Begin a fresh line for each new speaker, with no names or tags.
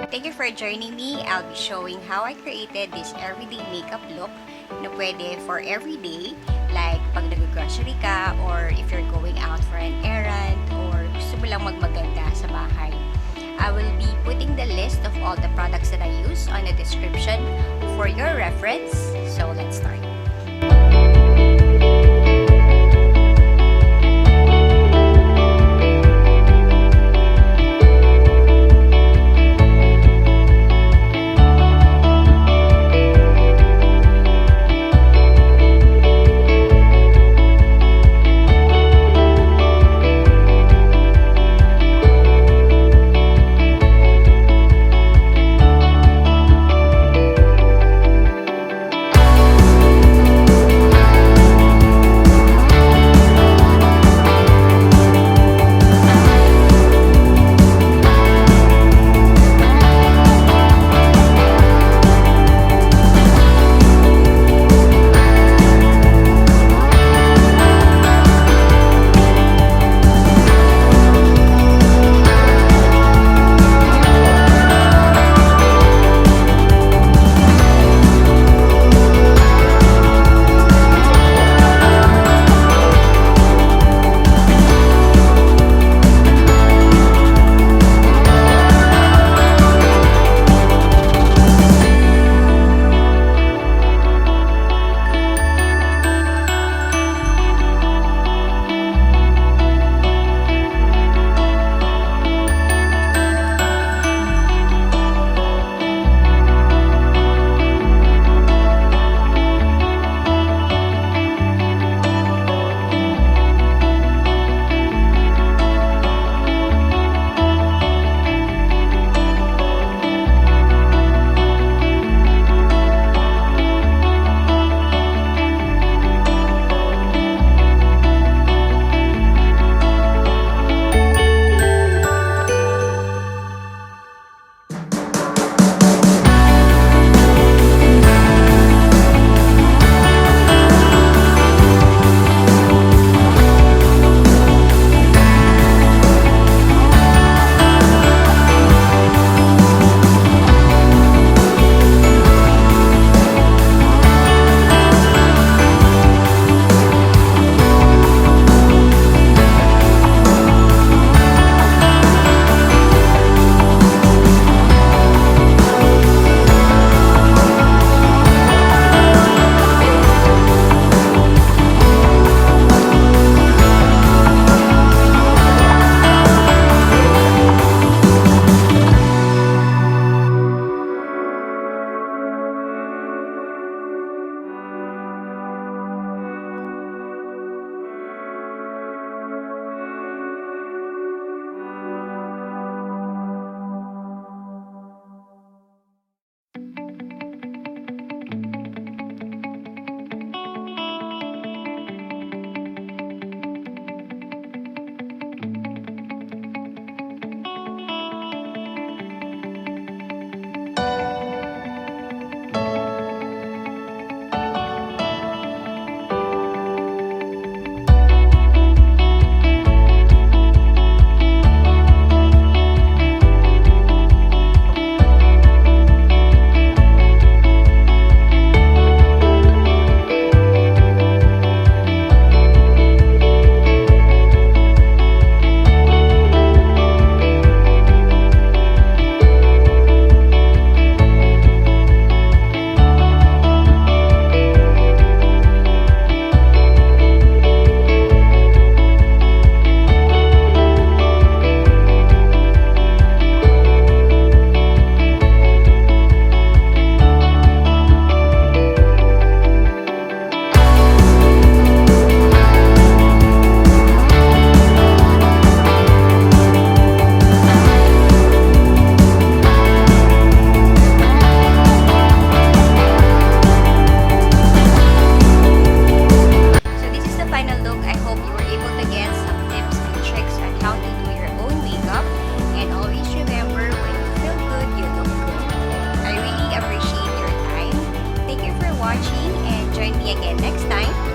Thank you for joining me. I'll be showing how I created this everyday makeup look na pwede for everyday, like pag nag-grocery ka or if you're going out for an errand or gusto mo lang magmaganda sa bahay. I will be putting the list of all the products that I use on the description for your reference. So let's start. watching and join me again next time